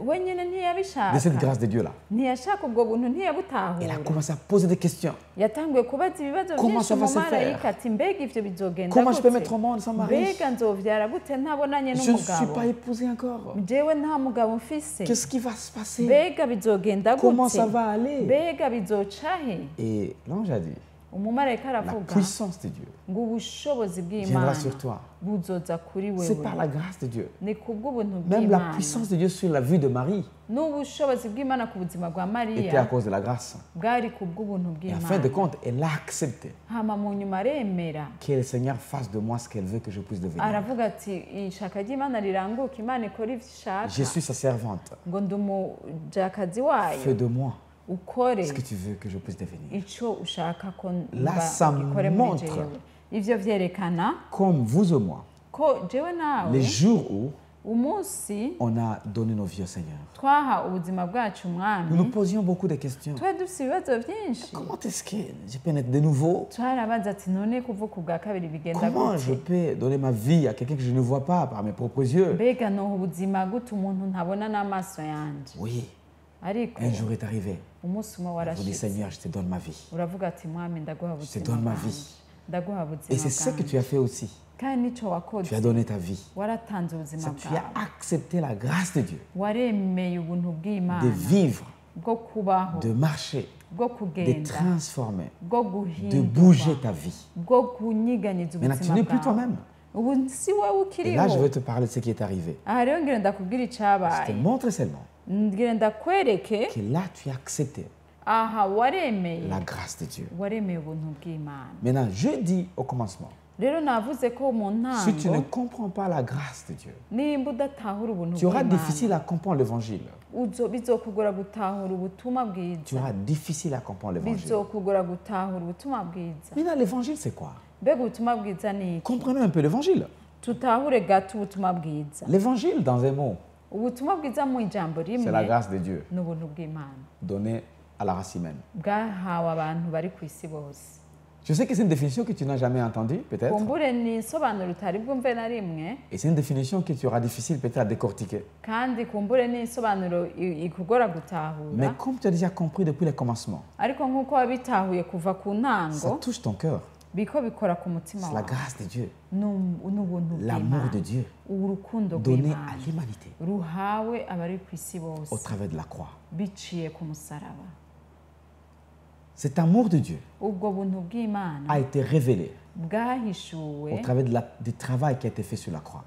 wenyine de cette ntiyabishaka grâce de Dieu-là. ntiyashaka ubwo buntu Elle a ntiyabutahura. commencé à poser des questions. yatanguye kubaza ibibazo Comment byinshi ça va se umumarayika faire? ati mbega ivyo bizogenda Comment je peux gute? mettre au monde sans mari? mbega nzovyara gute ntabonanye Je ne suis n'umugabo pas épousé encore. jewe nta mugabo mfise Qu'est-ce qui va se passer? mbega bizogenda Comment gute ça va aller? mbega bizoca he? Et l'ange a dit, umumarayika la aravuga puissance de Dieu ngo ubushobozi viendra bw'Imana sur toi. buzoza kuri C'est wewe. par la grâce de Dieu. ni kubw'ubuntu Même la bw'Imana puissance de Dieu sur la vie de Marie n'ubushobozi bw'Imana ku buzima bwa était à mariya cause de la grâce. bwari kubw'ubuntu Et en fin de bw'Imana. compte, elle a accepté hama mu nyuma aremera que le Seigneur fasse de moi ce qu'elle veut que je puisse devenir. aravuga ati ishaka ry'Imana riranguka, Imana ikora ivyo ishaka, Je suis sa servante. ngo ndi umujakazi wayo, Fais de moi ukore ce que tu veux que je puisse devenir. ico ushaka ko Là, ça ngikore muri montre jewe. ivyo vyerekana Comme vous et moi, ko jewe nawe les jours où umunsi on a donné nos vies au Seigneur, twaha ubuzima bwacu umwami nous nous posions beaucoup de questions. twari dufise ibibazo vyinshi. Comment est-ce que je peux naître de nouveau? twarabaza ati none kuvuka ubwa kabiri bigenda Comment je gute? peux donner ma vie à quelqu'un que je ne vois pas par mes propres yeux? mbega noha ubuzima gute umuntu ntabona n'amaso yanje? Oui, ariko un jour est arrivé. umunsi umwe Je vous dis, warashitse Seigneur, je te donne ma vie. uravuga ati mwami ndaguha ubuzima donne ma bwanje, vie. ndaguha Et ubuzima c'est ce que bwanje. tu as fait aussi. kandi nico wakoze, Tu as donné ta vie. waratanze ubuzima Ça, tu bwawe, as accepté la grâce de Dieu waremeye ubuntu de bw'Imana vivre, bwo kubaho, de marcher, bwo de kugenda, transformer, bwo de guhindurwa, bouger ta vie. bwo kunyiganyiza Maintenant, tu ubuzima n'es plus bwawe. toi-même. ubu si wowe Et là, je ukiriho. vais te parler de ce qui est arrivé. aha rero ngira ndakubwira Je te icabaye, montre seulement ngira ndakwereke que là, tu as accepté aha waremeye, la grâce de Dieu. waremeye ubuntu bw'Imana. Maintenant, je dis au commencement, rero navuze ko mu si tu ne ntango comprends pas la grâce de Dieu, nimba udatahura ubuntu tu auras bw'Imana difficile à comprendre l'évangile. bizokugora gutahura ubutumwa bwiza, Tu auras difficile à comprendre l'évangile. bizokugora gutahura ubutumwa bwiza. Maintenant, l'évangile, c'est quoi? mbega ubutumwa bwiza ni iki? Comprenons un peu l'évangile. tutahure gato ubutumwa bwiza. L'évangile, dans un mot, ubutumwa bwiza mu ijambo c'est la rimwe grâce de Dieu ni ubuntu bw'Imana donnée à la race humaine. bwahawe abantu bari ku isi bose. Je sais que c'est une définition que tu n'as jamais entendue, peut-être. kumbure ni isobanuro utari bwumve na rimwe, Et c'est une définition que tu auras difficile peut-être à décortiquer. kandi kumbure ni isobanuro ikugora Mais gutahura, comme tu as déjà compris depuis le commencement, ariko nk'uko wabitahuye kuva ku ça ntango touche ton cœur. biko bikora ku mutima C'est la wawe. grâce de Dieu, Ni ubuntu l'amour de bw'Imana, Dieu urukundo donné rw'Imana à l'humanité ruhawe abari ku isi au bose travers de la croix. biciye ku musaraba. Cet amour de Dieu Ubwo buntu bw'Imana a été révélé bwahishuwe au travers du travail qui a été fait sur la croix,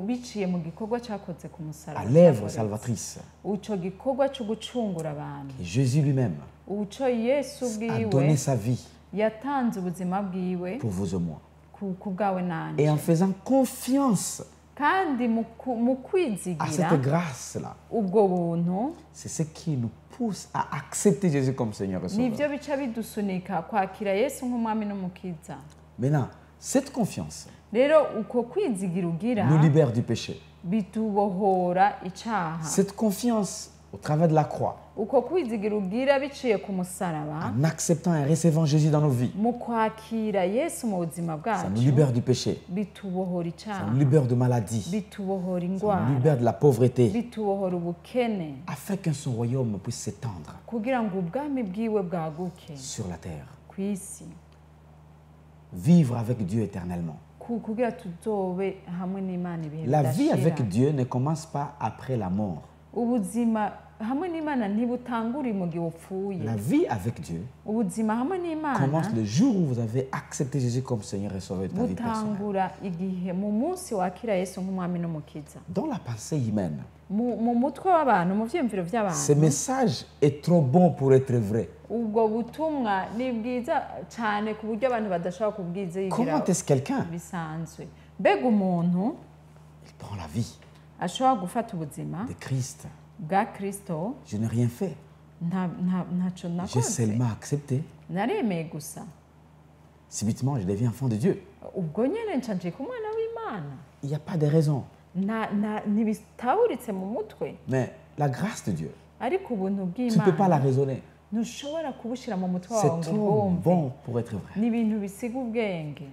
biciye mu gikorwa cyakoze ku à musaraba l'œuvre cyakoretse. salvatrice. Ico gikorwa cyo gucungura abantu, Et Jésus lui-même uco Yesu a bwiwe donné sa vie yatanze ubuzima bwiwe pour vous et moi. ku bwawe nanje, Et en faisant confiance kandi mu à kwizigira cette grâce-là, ubwo buntu c'est ce qui nous pousse à accepter Jésus comme Seigneur et nivyo Sauveur. bica bidusunika kwakira Yesu nk'umwami n'umukiza. Maintenant, cette confiance Rero uko kwizigira ugira nous libère du péché. bitubohora icaha. Cette confiance au travers de la croix, Uko kwizigira ugira biciye ku musaraba, en acceptant et recevant Jésus dans nos vies, mu kwakira Yesu mu buzima ça nous bwacu libère du péché, bitubohora ça icaha, nous libère de maladie, bitubohora ça nous ingwara, libère de la pauvreté, bitubohora ubukene, afin que son royaume puisse s'étendre kugira ngo ubwami bwiwe bwaguke sur la terre. ku isi, Vivre avec Dieu éternellement. kugira tuzobe hamwe n'Imana ibihe La vie bidashira. avec Dieu ne commence pas après la mort. Ubuzima hamwe n'Imana ntibutangura mu gihe upfuye. La vie avec Dieu Ubuzima hamwe n'Imana commence le jour où vous avez accepté Jésus comme Seigneur et Sauveur de ta vie personnelle. butangura igihe mu munsi wakira Yesu nk'umwami n'umukiza. Dans la pensée humaine, Mu mutwe w'abantu, mu vyiyumviro ce vy'abantu, message est trop bon pour être vrai. ubwo butumwa ni bwiza cyane ku buryo abantu badashobora kubwizigira Comment est-ce quelqu'un, bisanzwe. Mbega umuntu il prend la vie ashobora gufata ubuzima de Christ. bwa Kristo, Je n'ai rien fait. ntaco J'ai nakoze, seulement accepté. naremeye gusa, Subitement, je deviens enfant de Dieu. ubwo nyene nca njika umwana w'Imana. Il n'y a pas de raison. Ntibitahuritse mu mutwe, Mais la grâce de Dieu, ariko ubuntu tu ne peux pas la bw'Imana raisonner. ntushobora kubushira mu mutwe wawe C'est ngo trop ubwumve. bon pour être vrai. Ni ibintu bisiga ubwenge,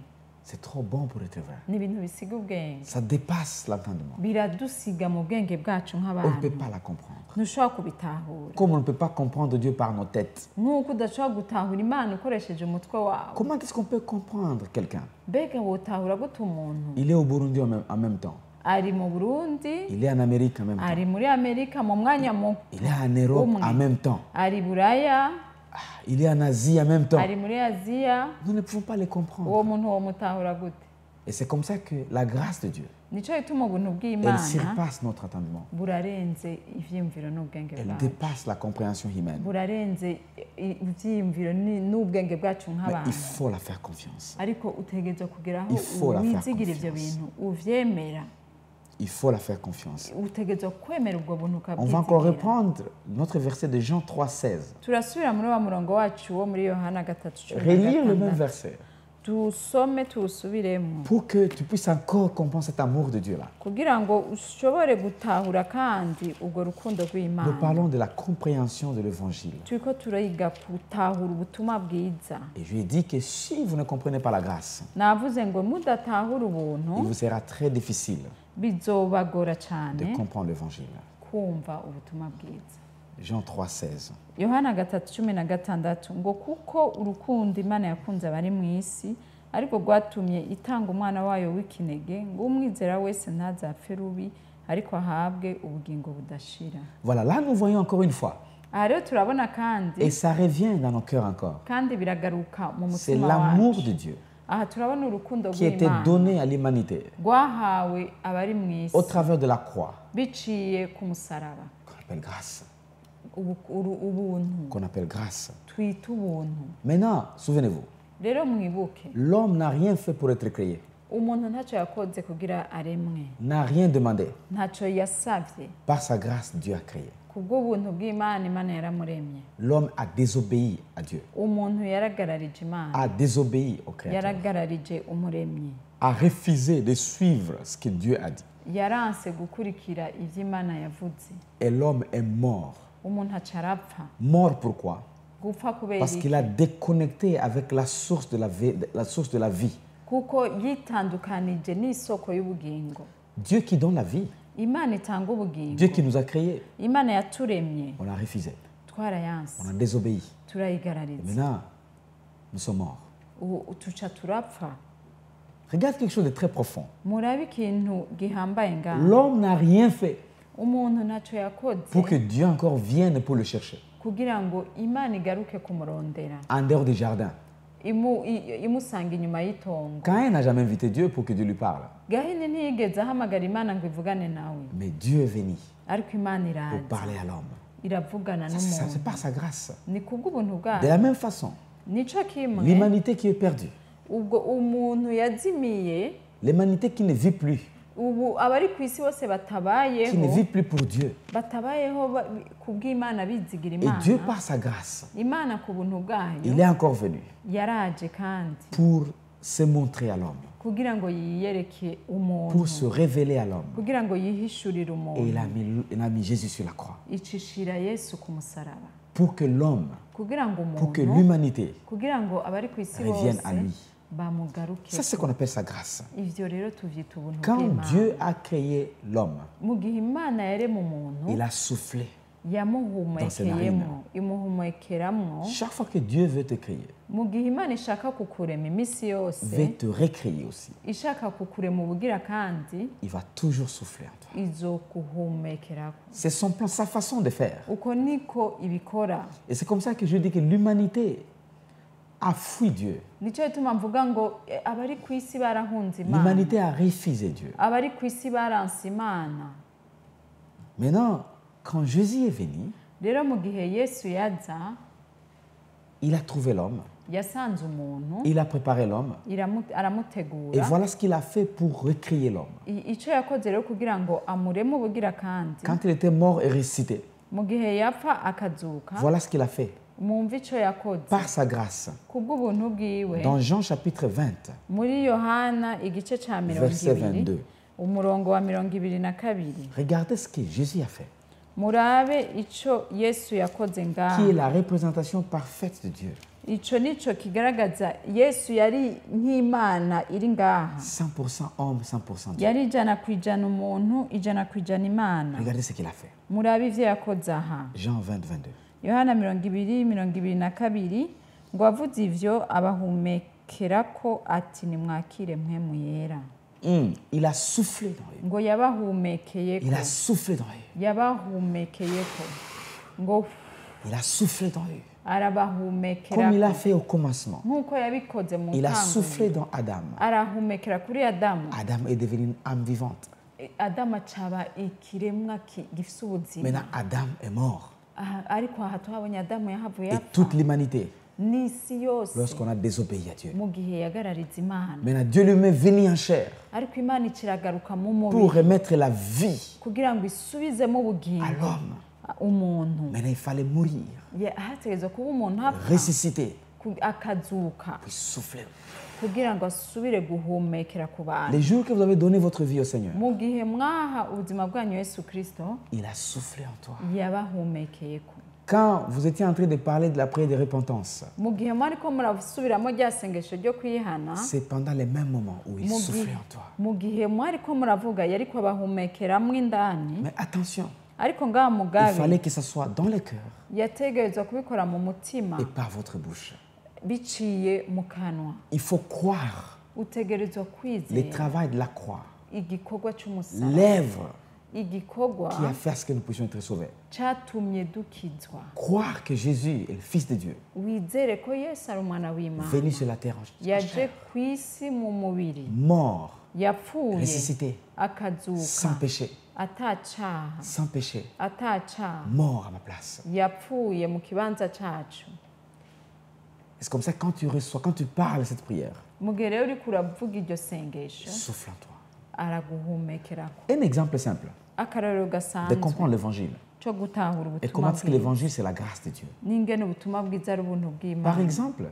C'est trop bon pour être vrai. ni ibintu bisiga ubwenge, Ça dépasse l'entendement. biradusiga mu bwenge bwacu On ne peut nk'abantu, pas la comprendre. ntushobora kubitahura. Comme on ne peut pas comprendre Dieu par nos têtes. Nk'uko udashobora gutahura Imana ukoresheje umutwe wawe. Comment est-ce qu'on peut comprendre quelqu'un? Mbega wotahura gute umuntu Il est au Burundi en même temps. ari mu Burundi, Il est en Amérique en même temps. ari muri Amerika mu mwanya Il est en Europe umwe, en même temps. ari Buraya, Il est en Asie en même temps. ari muri Aziya, Nous ne pouvons pas les comprendre. uwo muntu womutahura gute? Et c'est comme ça que la grâce de Dieu, Nico gituma ubuntu elle bw'Imana surpasse notre entendement. burarenze ivyiyumviro n'ubwenge Elle bwacu, dépasse la compréhension humaine. burarenze ivyiyumviro n'ubwenge bwacu Mais nk'abantu. il faut la faire confiance. Ariko utegerezwa kugeraho Il faut la faire wizigira ivyo confiance. bintu uvyemera, Il faut la faire confiance. utegerezwa kwemera ubwo buntu On va encore ukabwizigira. reprendre notre verset de Jean 3,16. Turasubira muri wa murongo wacu wo muri Yohana 3:16. Relire le même verset Tusome tuwusubiremo pour que tu puisses encore comprendre cet amour de Dieu-là. kugira ngo ushobore gutahura kandi ubwo rukundo Nous rw'Imana. parlons de la compréhension de l'évangile. Turiko turiga gutahura ubutumwa bwiza. Et je lui ai dit que si vous ne comprenez pas la grâce, Navuze ngo mudatahura il ubuntu vous sera très difficile bizobagora de cyane comprendre l'évangile. kumva ubutumwa bwiza. Jean 3,16. Yohana 3:16 ngo kuko urukundo Imana yakunze abari mu isi ariko rwatumye itanga umwana wayo w'ikinege ngo umwizera wese ntazapfe rubi ariko ahabwe ubugingo budashira. Voilà, là nous voyons encore une fois. Aha rero turabona kandi Et ça revient dans nos cœurs encore. kandi biragaruka mu C'est mutima l'amour wacu. de Dieu Aha turabona urukundo qui était rw'Imana donné à l'humanité rwahawe abari mu isi au travers de la croix, biciye ku musaraba. qu'on appelle grâce. Ubuntu Qu'on appelle grâce. twita ubuntu. Maintenant, souvenez-vous, Rero mwibuke l'homme n'a rien fait pour être créé, umuntu ntacyo yakoze kugira aremwe, n'a rien demandé. ntacyo yasavye. Par sa grâce, Dieu a créé. Kubw'ubuntu bw'Imana, Imana yaramuremye. L'homme a désobéi à Dieu, Umuntu yaragararije Imana, a désobéi au Créateur, yaragararije umuremyi, a refusé de suivre ce que Dieu a dit. yaranse gukurikira ivyo Imana yavuze. Et l'homme est mort. Umuntu aca arapfa. Mort pourquoi? Gupfa kubera Parce iki? qu'il a déconnecté avec la source de la vie. Kuko yitandukanije n'isoko y'ubugingo. Dieu qui donne la vie. Imana itanga ubugingo. Dieu qui nous a créés. Imana yaturemye. On a refusé. Twarayanse. On a désobéi. Turayigarariza. Maintenant, nous sommes morts. Tuca turapfa. Regarde quelque chose de très profond. Murabe ikintu gihambaye ngaha. L'homme n'a rien fait Umuntu ntaco yakoze pour que Dieu encore vienne pour le chercher. kugira ngo Imana igaruke kumurondera. En dehors du jardin. Imusanga inyuma y'itongo. Caïn n'a jamais invité Dieu pour que Dieu lui parle. Gahini ntiyigeze ahamagara Imana ngo ivugane nawe. Mais Dieu est venu Ariko Imana pour iraza parler à l'homme. iravugana C'est n'umuntu. par sa grâce. Ni kubw'ubuntu De bwayo. la même façon, Nico kimwe l'humanité qui est perdue, ubwo umuntu yazimiye l'humanité qui ne vit plus, ubu abari ku isi bose qui ne batabayeho vit plus pour Dieu. kubw'Imana bizigira Et Dieu, Imana. par sa grâce, Imana ku buntu bwayo il est encore venu yaraje kandi pour se montrer à l'homme, kugira ngo yiyereke pour umuntu se révéler à l'homme. kugira ngo yihishurire Et umuntu il a mis Jésus sur la croix. icishira Yesu ku musaraba Pour que l'homme, kugira ngo pour que umuntu l'humanité kugira ngo abari ku isi revienne bose à lui. bamugaruke. Ça, c'est ce qu'on appelle sa grâce. Ivyo rero tuvyita ubuntu Quand bw'Imana. Dieu a créé l'homme, Mu gihe Imana yarema umuntu il a soufflé. yamuhumekeyemo imuhumekeramwo. Chaque fois que Dieu veut te créer, Mu gihe Imana ishaka kukurema iminsi yose veut te recréer aussi, ishaka kukurema ubugira kandi il va toujours souffler en toi. izokuhumekerako. C'est son plan, sa façon de faire. Uko niko ibikora. Et c'est comme ça que je dis que l'humanité a fui Dieu. Nico gituma mvuga ngo abari ku isi barahunze Imana. L'humanité a refusé Dieu. Abari ku isi baranse Imana. Maintenant, quand Jésus est venu, Rero mu gihe Yesu yaza il a trouvé l'homme, yasanze umuntu il a préparé l'homme, et aramutegura. voilà ce qu'il a fait pour recréer l'homme. Ico yakoze rero kugira ngo amureme ubugira kandi Quand il était mort et ressuscité, mu gihe yapfa akazuka. voilà ce qu'il a fait. Mumva ico yakoze Par sa grâce, kubw'ubuntu bwiwe. dans Jean chapitre 20, Muri Yohana igice ca verset 20 22, umurongo wa 22. regardez ce que Jésus a fait, Murabe ico Yesu yakoze qui est ngaha. la représentation parfaite de Dieu. Ico nico kigaragaza Yesu yari nk'Imana iri ngaha. 100% homme, 100% Dieu. Yari 100% umuntu, 100% Imana. Regardez ce qu'il a fait. Murabe ivyo yakoze aha. Jean 20, 22. Yohana 20:22 ngo avuze ivyo abahumekerako ati nimwakire mpwemu yera. Il a soufflé dans eux. Ngo yabahumekeyeko. Il a soufflé dans eux. Yabahumekeyeko. Ngo Il a soufflé dans eux. Comme il a arabahumekerako. fait au commencement. Nk'uko yabikoze mu Il a ntango. soufflé dans Adam. Arahumekera kuri Adamu. Adam est devenu une âme vivante. Adamu acaba ikiremwa gifise ubuzima. Maintenant, Adam est mort. Ariko aha tuhabonye Adamu yahavuye Et apfa. toute l'humanité, N'isi yose lorsqu'on a désobéi à Dieu. mu gihe yagarariza Imana. Maintenant, Dieu lui est venu en chair Ariko Imana ikiragaruka mu pour mubiri remettre la vie kugira ngo isubizemo à ubugingo l'homme. umuntu. Maintenant, il fallait mourir, Hategerezwa kuba umuntu apfa ressusciter, akazuka puis souffler. kugira ngo asubire guhumekera ku bantu. Les jours que vous avez donné votre vie au Seigneur, Mu gihe mwaha ubuzima bwanyu Yesu Kristo il a soufflé en toi. yabahumekeyeko. Quand vous étiez en train de parler de la prière de repentance, Mu gihe mwariko murasubiramo rya sengesho ryo kwihana, c'est pendant les mêmes moments où il mu soufflait gihe- en toi. mu gihe mwariko muravuga yariko abahumekeramwo indani. Mais attention, Ariko ngaha il mugabe fallait que ce soit dans le cœur yategerezwa kubikora mu mutima et par votre bouche. biciye mu kanwa. Il faut croire Utegerezwa le kwizera travail de la croix, igikorwa c'umusaraba, l'œuvre igikorwa qui a fait à ce que nous puissions être sauvés. catumye dukizwa. Croire que Jésus est le Fils de Dieu, Wizere ko Yesu ari umwana w'Imana, venu sur la terre en yaje chair, ku isi mu mubiri, mort, yapfuye ressuscité, sans akazuka péché, atacaha sans péché, atacaha, mort à ma place. yapfuye mu kibanza cacu. Et c'est comme ça que quand tu reçois, quand tu parles cette prière, Mu gihe rero uriko uravuga iryo sengesho souffle en toi. araguhumekerako. Un exemple simple Akarorero de gasanzwe comprendre l'évangile. co gutahura Et ubutumwa comment est-ce que bwiza l'évangile, c'est la grâce de Dieu. n'ingene ubutumwa bwiza ari ubuntu Par bw'Imana. exemple,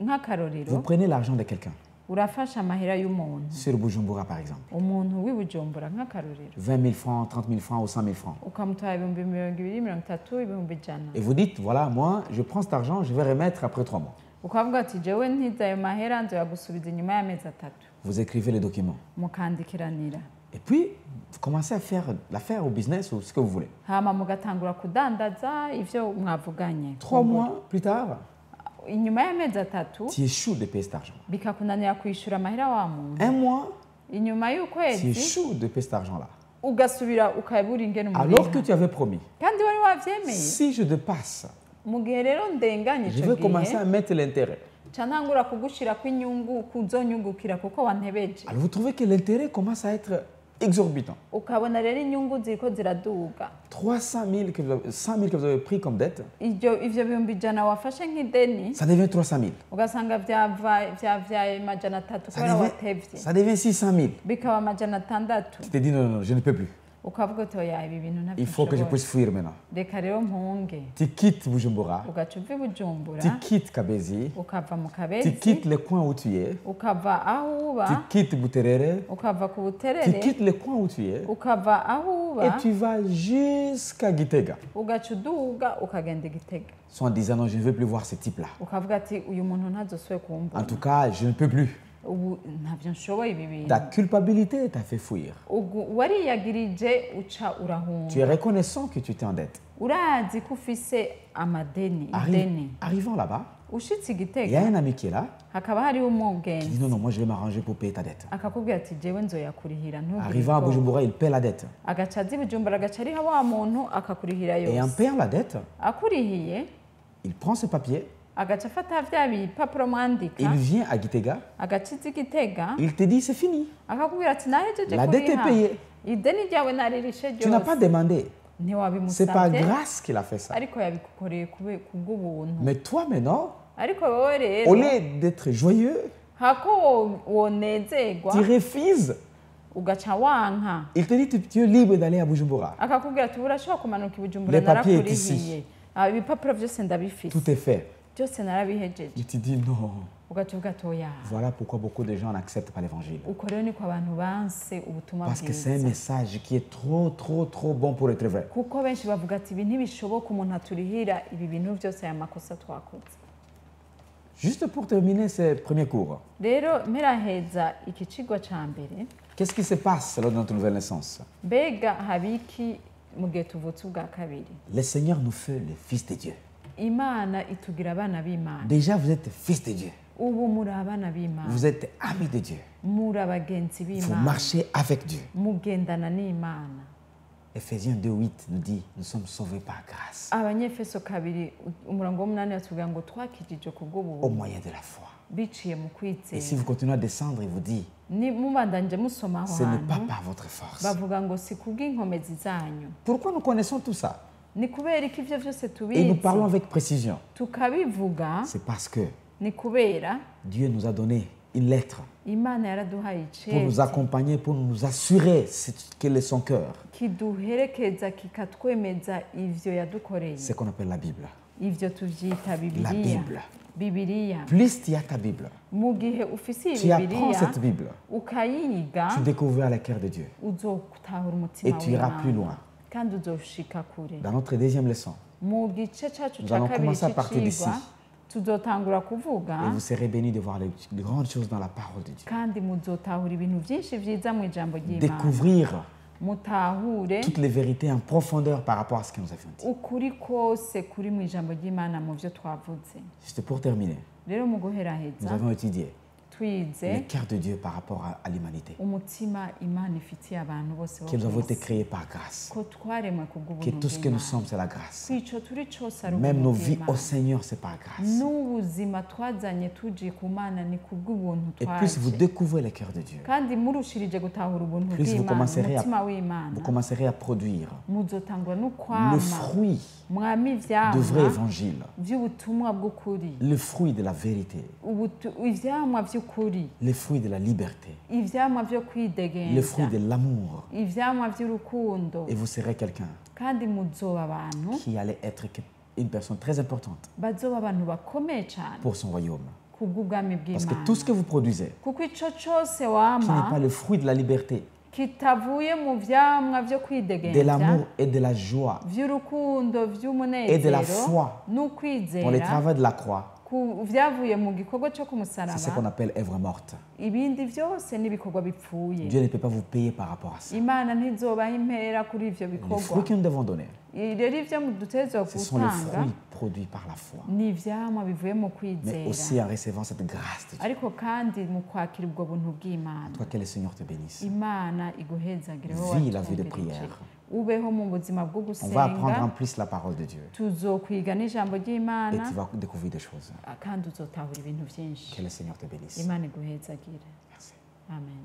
Nk'akarorero vous prenez l'argent de quelqu'un. urafasha amahera y'umuntu sur Bujumbura par exemple. umuntu w'i Bujumbura nk'akarorero 20 000 francs, 30 000 francs ou 100 000 francs. ukamutwara ibihumbi 200, 300, ibihumbi 100 Et vous dites, voilà, moi, je prends cet argent, je vais remettre après 3 mois. ukavuga ati jewe ntiza ayo mahera nzoyagusubiza inyuma y'amezi 3 Vous écrivez les documents. mukandikiranira Et puis, vous commencez à faire l'affaire au business ou ce que vous voulez. hama mugatangura kudandaza ivyo mwavuganye 3 mois plus tard, inyuma y'amezi 3 tu échoues de payer cet argent. bikakunanira kwishura amahera wa muntu 1 mois, inyuma tu y'ukwezi échoues de payer cet argent-là. ugasubira ukabura ingene Alors que umuriha tu avais promis, kandi wari wavyemeye si je dépasse, mu gihe rero ndenganye je ico vais commencer gihe à mettre l'intérêt. ca ntangura kugushirako inyungu kuzonyungukira kuko wantebeje Alors vous trouvez que l'intérêt commence à être exorbitant. ukabona rero inyungu ziriko ziraduga 300 000 que vous avez, 100 000 que vous avez pris comme dette, ivyo bihumbi 100 wafashe nk'ideni ça devient 300 000. ugasanga vyavyaye amajana 3 kubera watevye Ça devient 600 000. bikaba amajana 600 Tu te dis non, non, je ne peux plus. ukavuga uti oya ibi bintu Il faut que je ntabyo puisse fuir maintenant. reka rero mpunge Tu quittes Bujumbura, ugaca uva i Bujumbura tu quittes Kabezi, ukava mu tu Kabezi quittes le coin où tu es, ukava aho uba tu quittes Buterere, ukava ku tu Buterere quittes le coin où tu es ukava aho et uba tu vas jusqu'à Gitega. ugaca uduga ukagenda i Gitega Soit en disant non, je ne veux plus voir ce type-là. ukavuga ati uyu muntu ntazosubire En kumbona tout cas, je ne peux plus. ubu ntabyo nshoboye ibi bintu Ta culpabilité t'a fait fuir. wariyagirije uca Tu es urahunga reconnaissant que tu étais en dette. urazi ko ufise amadeni ideni Arrivant là-bas, ushitse i il y a Gitega un ami qui est là, hakaba hariho qui dit umugenzi non, non, moi je vais m'arranger pour payer ta dette. akakubwira ati jewe nzoyakurihira ntugire Arrivant à ubwoba. Bujumbura, il paie la dette. agaca aza i Bujumbura agaca ariha wa muntu akakurihira Et en yose payant la dette, akurihiye il prend ses papiers, agaca afata vya bipapuro mwandika il vient à Gitega, agaca iza i Gitega il te dit c'est fini. akakubwira ati nahejeje La dette est kuriha payée. ideni ryawe naririshe Tu n'as pas ryose demandé. C'est par ntiwabimusavye grâce qu'il a fait ça. ariko yabigukoreye kubw'ubuntu Mais toi maintenant, ariko wowe au rero lieu d'être joyeux, hako wonezerwa tu refuses. ugaca wanka Il te dit tu es libre d'aller à Bujumbura. akakubwira ati urashobora kumanuka i Bujumbura Les papiers est narakurihiye ibipapuro byose ndabifise Tout est fait. byose narabihejeje Il te dit non. ugaca uvuga ati oya Voilà pourquoi beaucoup de gens n'acceptent pas l'évangile. uko rero niko abantu banse ubutumwa Parce que c'est un bwiza message qui est trop, trop, trop bon pour être vrai. kuko benshi bavuga ati ibi ntibishoboka umuntu aturihira ibi bintu byose aya makosa twakoze Juste pour terminer ces premiers cours, rero mperaheza iki cigwa ca mbere qu'est-ce qui se passe lors de notre nouvelle naissance? mbega habiki mu gihe tuvutse ubwa kabiri Le Seigneur nous fait le Fils de Dieu. imana itugira abana b'imana Déjà, vous êtes Fils de Dieu. ubu muri abana b'imana Vous êtes amis de Dieu. muri abagenzi Vous b'imana marchez avec Dieu. mugendana n'imana Ephésiens 2,8 nous dit, nous sommes sauvés par grâce, abanyefeso kabiri umurongo w'umunani batubwira ngo twakijije au kubw'ubuntu moyen de la foi. biciye mu Et si kwizera vous continuez à descendre, il vous dit, ni mubandanje musoma aho ce n'est pas hantu par votre force. bavuga ngo si kubw'inkomezi zanyu Pourquoi nous connaissons tout ça? ni kubera ko ivyo vyose Et nous tubizi parlons avec précision. tukabivuga C'est parce que ni kubera Dieu nous a donné une lettre imana yaraduhaye pour nous icete accompagner, pour nous assurer quel est son cœur. kiduherekeza kikatwemeza ivyo yadukoreye C'est ce qu'on appelle la Bible. ivyo tuvyita La bibiliya Bible. bibiliya Plus tu as ta Bible, mu gihe ufise iyi tu apprends bibiliya cette Bible, ukayiga tu découvriras le cœur de Dieu. uzotahura Et umutima tu iras plus w'imana loin. kandi uzoshika kure Dans notre deuxième leçon, mu gice cacu Nous ca allons kabiri commencer à partir c'icigwa d'ici. tuzotangura kuvuga et vous serez bénis de voir les grandes choses dans la parole de Dieu. kandi muzotahura ibintu byinshi vyiza mu ijambo ry'imana Découvrir mutahure toutes les vérités en profondeur par rapport à ce que nous avions dit. ukuri kose kuri mu ijambo ry'imana mu vyo twavuze Juste pour terminer, rero mu nous guheraheza avons étudié twize le cœur de Dieu par rapport à l'humanité, umutima imana ifitiye abantu bose bo que nous avons été kw'isi. créés par grâce, ko twaremwe que kubw'ubuntu tout ce que nous bw'Imana. sommes, c'est la grâce. kwico turi cose ari Même ubuntu nos vies bw'Imana. au Seigneur, c'est par grâce. n'ubuzima twazanye tuji ku mana ni kubw'ubuntu Et plus vous twaje découvrez le cœur de Dieu, kandi murushirije gutahura ubuntu plus vous bw'Imana commencerez umutima vous w'Imana commencerez à produire muzotangura no le kwama fruit mwami du vrai ivyamwa évangile, vy'ubutumwa bw'ukuri le fruit de la vérité, ivyamwa vy'ukuri le fruit de la liberté, ivyamwa vyo le kwidegenza fruit de l'amour. ivyamwa vy'urukundo Et vous serez quelqu'un kandi muzoba abantu qui allait être une personne très importante bazoba abantu bakomeye cane pour son royaume. kubw'ubwami Parce que tout ce que bw'Imana vous produisez, kuko ico cose qui n'est wama pas le fruit de la liberté, kitavuye mu vyamwa vyo de kwidegemvya l'amour et de la joie, vy'urukundo et de la vy'umunezero foi dans le n'ukwizera travail de la croix, vyavuye mu gikorwa co ku c'est ce musaraba qu'on appelle œuvre morte. ibindi vyose n'ibikorwa bipfuye Dieu ne peut pas vous payer par rapport à ça. imana ntizobaha impera kuri ivyo Les bikorwa fruits que nous devons donner, rero ivyo dutezwa ce sont les gutanga fruits produits par la foi, ni ivyamwa bivuye mu mais kwizera aussi en recevant cette grâce de Dieu. ariko kandi mu kwakira ubwo buntu En bw'imana toi, que le Seigneur te bénisse. imana iguhezagire wowe Vis la vie de watwumvirije. prière. ubeho mu buzima bwo On va apprendre gusenga en plus la parole de Dieu. tuzokwiga n'ijambo Et ry'imana tu vas découvrir des choses. kandi uzotahura ibintu byinshi Que le Seigneur te bénisse. imana iguhezagire Merci. amen